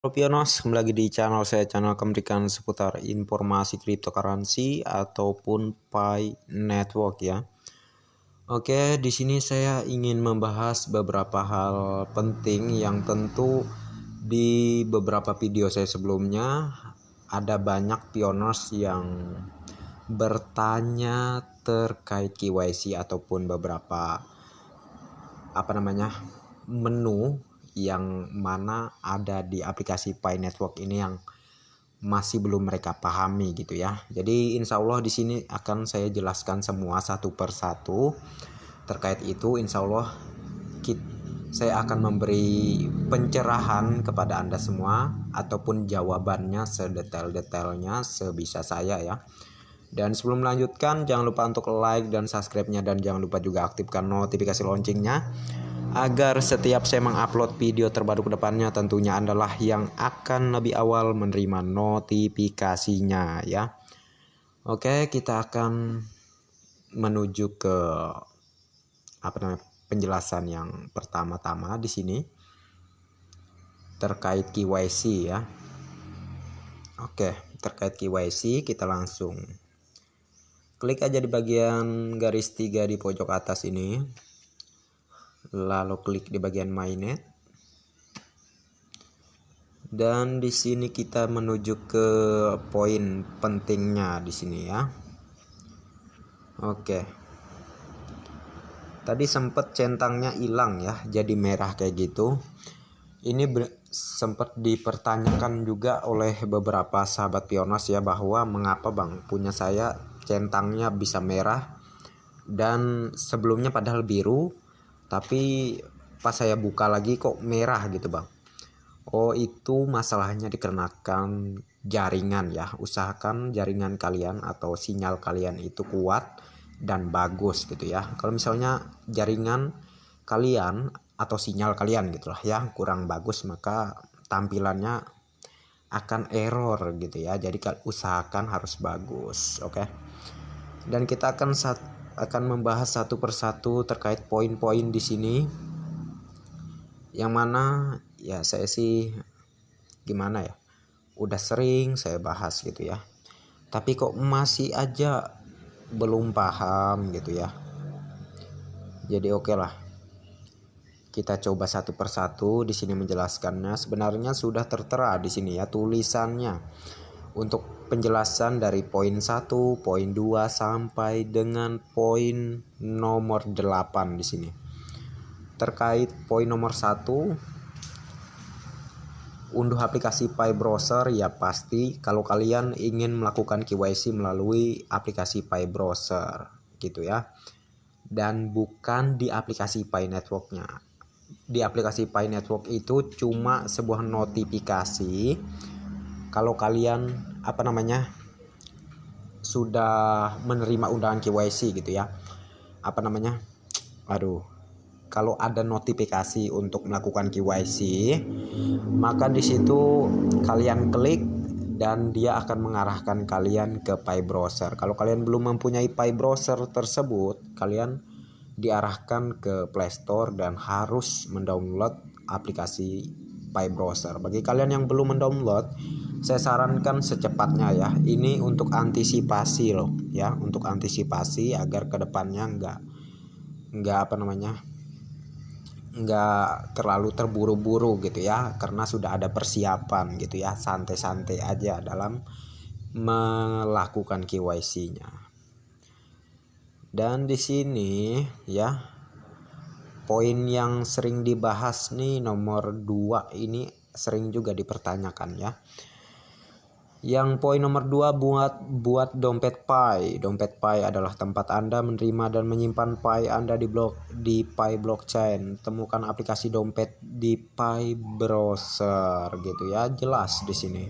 Halo Pionos, kembali lagi di channel saya, channel memberikan seputar informasi cryptocurrency ataupun Pi Network ya. Oke, di sini saya ingin membahas beberapa hal penting yang tentu di beberapa video saya sebelumnya ada banyak Pionos yang bertanya terkait KYC ataupun beberapa menu yang mana ada di aplikasi Pi Network ini yang masih belum mereka pahami gitu ya. Jadi insya Allah di sini akan saya jelaskan semua satu persatu terkait itu. Insya Allah saya akan memberi pencerahan kepada Anda semua ataupun jawabannya sedetail-detailnya sebisa saya ya. Dan sebelum melanjutkan, jangan lupa untuk like dan subscribe-nya, dan jangan lupa juga aktifkan notifikasi loncengnya agar setiap saya mengupload video terbaru ke depannya tentunya adalah yang akan lebih awal menerima notifikasinya ya. Oke, kita akan menuju ke penjelasan yang pertama-tama di sini terkait KYC ya. Oke, terkait KYC kita langsung klik aja di bagian garis 3 di pojok atas ini. Lalu klik di bagian mainnet. Dan di sini kita menuju ke poin pentingnya di sini ya. Oke. Tadi sempat centangnya hilang ya, jadi merah kayak gitu. Ini sempat dipertanyakan juga oleh beberapa sahabat Pionos ya, bahwa mengapa Bang punya saya centangnya bisa merah dan sebelumnya padahal biru, tapi pas saya buka lagi kok merah gitu Bang. Oh, itu masalahnya dikarenakan jaringan ya. Usahakan jaringan kalian atau sinyal kalian itu kuat dan bagus gitu ya. Kalau misalnya jaringan kalian atau sinyal kalian gitulah ya kurang bagus, maka tampilannya akan error gitu ya. Jadi usahakan harus bagus, oke. Dan kita akan membahas satu persatu terkait poin-poin di sini, yang mana ya saya sih gimana ya, udah sering saya bahas gitu ya, tapi kok masih aja belum paham gitu ya. Jadi oke lah, kita coba satu persatu di sini menjelaskannya. Sebenarnya sudah tertera di sini ya tulisannya untuk penjelasan dari poin 1, poin 2 sampai dengan poin nomor 8 di sini. Terkait poin nomor 1, unduh aplikasi Pi Browser ya pasti kalau kalian ingin melakukan KYC melalui aplikasi Pi Browser gitu ya. Dan bukan di aplikasi Pi Networknya. Di aplikasi Pi Network itu cuma sebuah notifikasi kalau kalian sudah menerima undangan KYC gitu ya. Kalau ada notifikasi untuk melakukan KYC, maka di situ kalian klik dan dia akan mengarahkan kalian ke Pi Browser. Kalau kalian belum mempunyai Pi Browser tersebut, kalian diarahkan ke Play Store dan harus mendownload aplikasi Pi Browser. Bagi kalian yang belum mendownload, saya sarankan secepatnya ya. Ini untuk antisipasi loh ya, untuk antisipasi agar kedepannya nggak terlalu terburu-buru gitu ya, karena sudah ada persiapan gitu ya, santai-santai aja dalam melakukan KYC-nya. Dan di sini ya, poin yang sering dibahas nih nomor 2 ini sering juga dipertanyakan ya. Yang poin nomor 2, buat dompet Pi. Dompet Pi adalah tempat Anda menerima dan menyimpan Pi Anda di Pi blockchain. Temukan aplikasi dompet di Pi Browser gitu ya. Jelas di sini.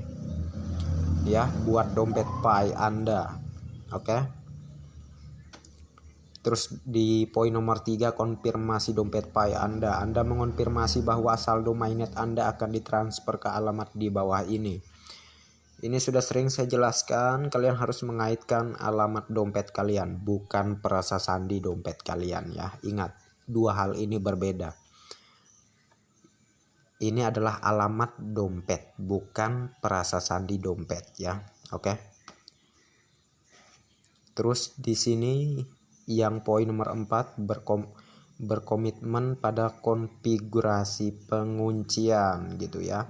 Ya, buat dompet Pi Anda. Oke. Terus di poin nomor 3, konfirmasi dompet Pi Anda. Anda mengonfirmasi bahwa saldo mainnet Anda akan ditransfer ke alamat di bawah ini. Ini sudah sering saya jelaskan, kalian harus mengaitkan alamat dompet kalian, bukan perasa sandi dompet kalian ya. Ingat, dua hal ini berbeda. ini adalah alamat dompet, bukan perasa sandi dompet ya. Oke. Terus di sini yang poin nomor 4, berkomitmen pada konfigurasi penguncian gitu ya.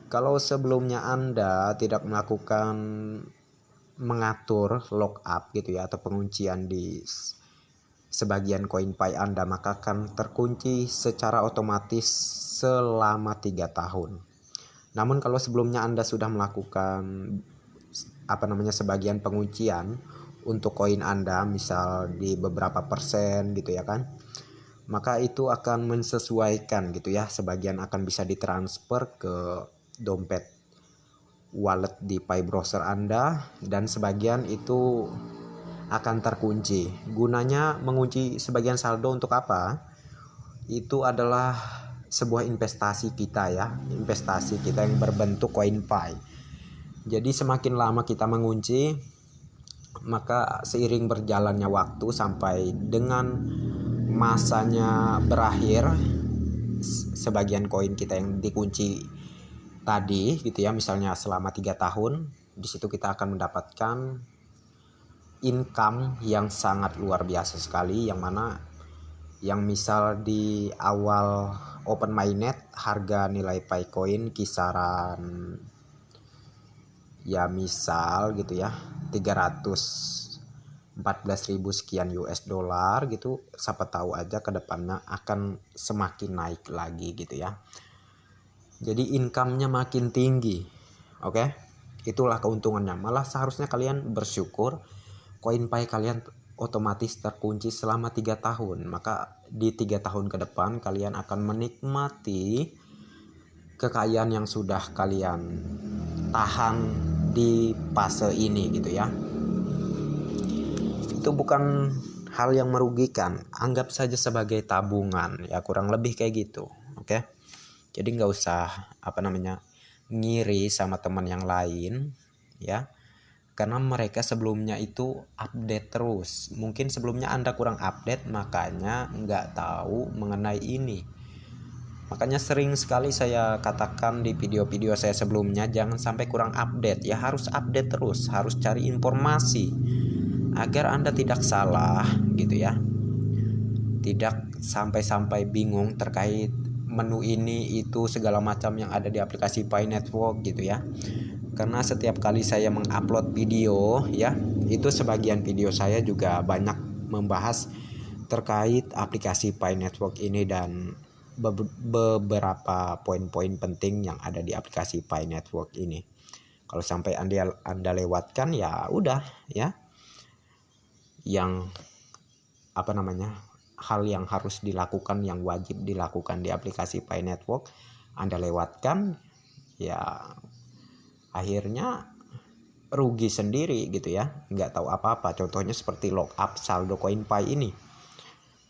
Kalau sebelumnya Anda tidak mengatur lockup gitu ya, atau penguncian di sebagian CoinPay Anda, maka akan terkunci secara otomatis selama 3 tahun. Namun kalau sebelumnya Anda sudah melakukan sebagian penguncian untuk koin Anda, misal di beberapa persen gitu ya kan, maka itu akan menyesuaikan gitu ya. Sebagian akan bisa ditransfer ke dompet wallet di Pi browser Anda, dan sebagian itu akan terkunci. Gunanya mengunci sebagian saldo untuk apa? Itu adalah sebuah investasi kita ya, investasi kita yang berbentuk CoinPay. Jadi semakin lama kita mengunci, maka seiring berjalannya waktu sampai dengan masanya berakhir, sebagian koin kita yang dikunci tadi gitu ya, misalnya selama 3 tahun, di situ kita akan mendapatkan income yang sangat luar biasa sekali, yang mana yang misal di awal open mainnet harga nilai Picoin kisaran ya misal gitu ya 314.000 sekian US dollar gitu, siapa tahu aja ke depannya akan semakin naik lagi gitu ya. Jadi income-nya makin tinggi. Oke. Itulah keuntungannya. Malah seharusnya kalian bersyukur CoinPay kalian otomatis terkunci selama 3 tahun. Maka di 3 tahun ke depan kalian akan menikmati kekayaan yang sudah kalian tahan di fase ini gitu ya. Itu bukan hal yang merugikan. Anggap saja sebagai tabungan ya, kurang lebih kayak gitu. Oke. Jadi nggak usah ngiri sama teman yang lain ya, karena mereka sebelumnya itu update terus. Mungkin sebelumnya Anda kurang update, makanya nggak tahu mengenai ini. Makanya sering sekali saya katakan di video-video saya sebelumnya, jangan sampai kurang update ya, harus update terus, harus cari informasi agar Anda tidak salah gitu ya, tidak sampai bingung terkait menu ini itu segala macam yang ada di aplikasi Pi Network gitu ya. Karena setiap kali saya mengupload video ya, itu sebagian video saya juga banyak membahas terkait aplikasi Pi Network ini dan beberapa poin-poin penting yang ada di aplikasi Pi Network ini. Kalau sampai Anda lewatkan ya udah ya, yang hal yang harus dilakukan, yang wajib dilakukan di aplikasi Pi Network Anda lewatkan, ya akhirnya rugi sendiri gitu ya, nggak tahu apa-apa. Contohnya seperti lockup saldo CoinPay ini,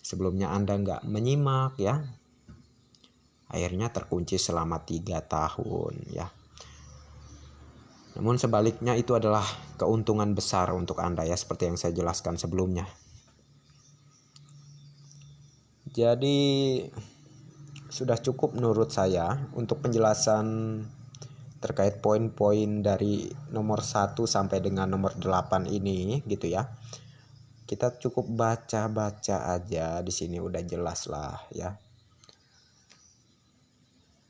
sebelumnya Anda nggak menyimak ya, akhirnya terkunci selama 3 tahun ya. Namun sebaliknya itu adalah keuntungan besar untuk Anda ya, seperti yang saya jelaskan sebelumnya. Jadi sudah cukup menurut saya untuk penjelasan terkait poin-poin dari nomor 1 sampai dengan nomor 8 ini gitu ya. Kita cukup baca-baca aja, di sini udah jelas lah ya.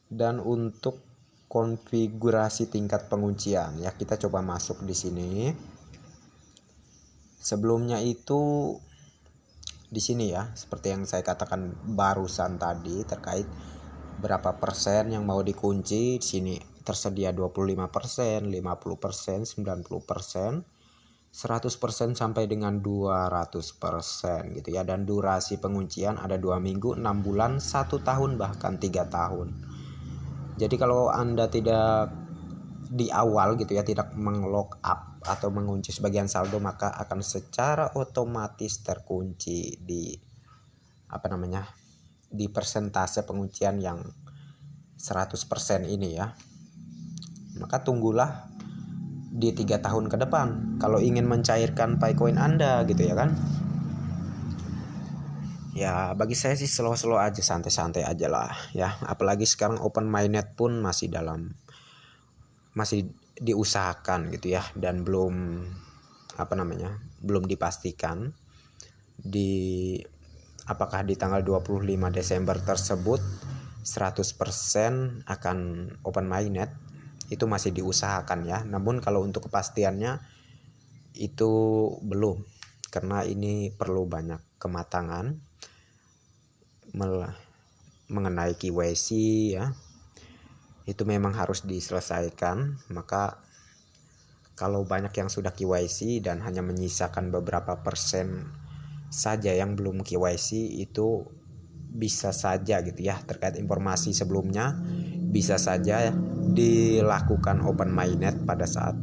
Dan untuk konfigurasi tingkat penguncian ya, kita coba masuk di sini. Sebelumnya itu di sini ya, seperti yang saya katakan barusan tadi terkait berapa persen yang mau dikunci. Di sini tersedia 25%, 50%, 90%, 100% sampai dengan 200% gitu ya. Dan durasi penguncian ada 2 minggu, 6 bulan, 1 tahun, bahkan 3 tahun. Jadi kalau Anda tidak di awal gitu ya, tidak meng-lock up atau mengunci sebagian saldo, maka akan secara otomatis terkunci di di persentase penguncian yang 100% ini ya. Maka tunggulah di 3 tahun ke depan kalau ingin mencairkan Picoin Anda gitu ya kan. Ya bagi saya sih slow-slow aja, santai-santai aja lah ya, apalagi sekarang open minded pun masih diusahakan gitu ya, dan belum dipastikan di apakah di tanggal 25 Desember tersebut 100% akan open minded. Itu masih diusahakan ya, namun kalau untuk kepastiannya itu belum, karena ini perlu banyak kematangan mengenai KYC ya, itu memang harus diselesaikan. Maka kalau banyak yang sudah KYC dan hanya menyisakan beberapa persen saja yang belum KYC, itu bisa saja gitu ya, terkait informasi sebelumnya bisa saja dilakukan open minded pada saat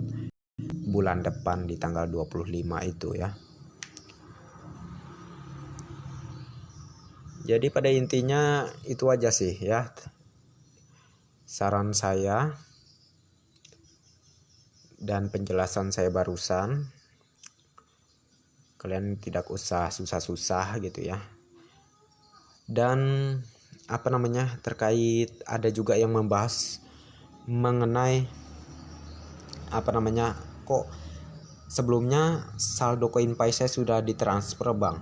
bulan depan di tanggal 25 itu ya. Jadi pada intinya itu aja sih ya saran saya dan penjelasan saya barusan. Kalian tidak usah susah-susah gitu ya. Dan terkait ada juga yang membahas mengenai kok sebelumnya saldo CoinPay saya sudah ditransfer bang,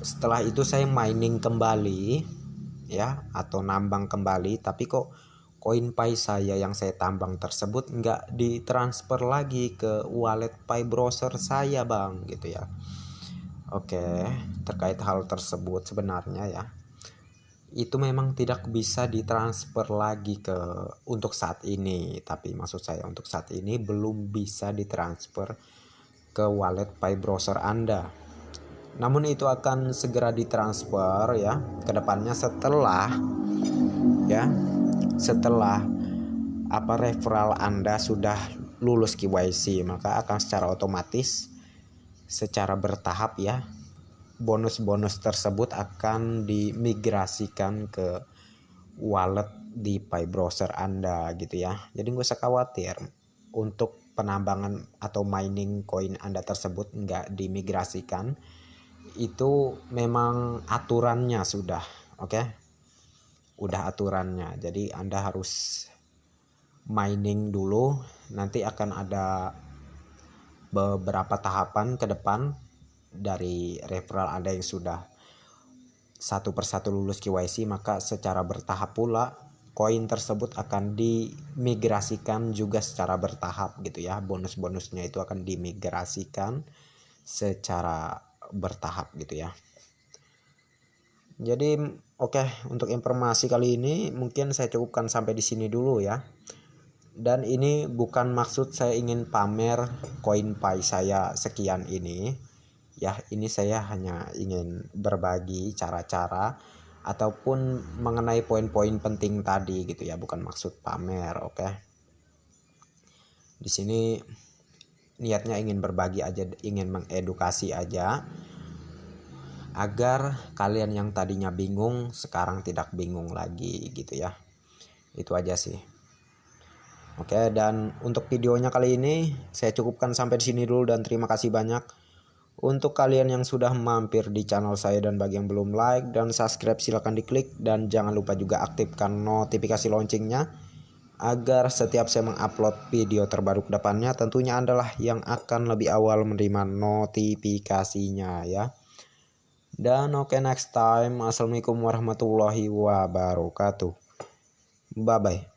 setelah itu saya mining kembali ya atau nambang kembali, tapi kok CoinPay saya yang saya tambang tersebut nggak ditransfer lagi ke wallet Pay browser saya bang gitu ya. Oke, terkait hal tersebut sebenarnya ya, itu memang tidak bisa ditransfer lagi untuk saat ini, tapi maksud saya untuk saat ini belum bisa ditransfer ke wallet Pay browser Anda. Namun itu akan segera ditransfer ya kedepannya setelah referral Anda sudah lulus KYC, maka akan secara otomatis secara bertahap ya bonus-bonus tersebut akan dimigrasikan ke wallet di Pay browser Anda gitu ya. Jadi nggak usah khawatir untuk penambangan atau mining koin Anda tersebut nggak dimigrasikan. Itu memang aturannya sudah, oke? Udah aturannya. Jadi Anda harus mining dulu, nanti akan ada beberapa tahapan ke depan dari referral Anda yang sudah satu persatu lulus KYC, maka secara bertahap pula koin tersebut akan dimigrasikan juga secara bertahap gitu ya. Bonus-bonusnya itu akan dimigrasikan secara bertahap gitu ya. Jadi untuk informasi kali ini mungkin saya cukupkan sampai di sini dulu ya. Dan ini bukan maksud saya ingin pamer CoinPay saya sekian ini ya, ini saya hanya ingin berbagi cara-cara ataupun mengenai poin-poin penting tadi gitu ya, bukan maksud pamer. Di sini niatnya ingin berbagi aja, ingin mengedukasi aja, agar kalian yang tadinya bingung sekarang tidak bingung lagi gitu ya. Itu aja sih. Dan untuk videonya kali ini saya cukupkan sampai di sini dulu, dan terima kasih banyak untuk kalian yang sudah mampir di channel saya, dan bagi yang belum like dan subscribe silahkan diklik, dan jangan lupa juga aktifkan notifikasi loncengnya agar setiap saya mengupload video terbaru ke depannya tentunya Anda lah yang akan lebih awal menerima notifikasinya ya. Dan next time. Assalamualaikum warahmatullahi wabarakatuh. Bye bye.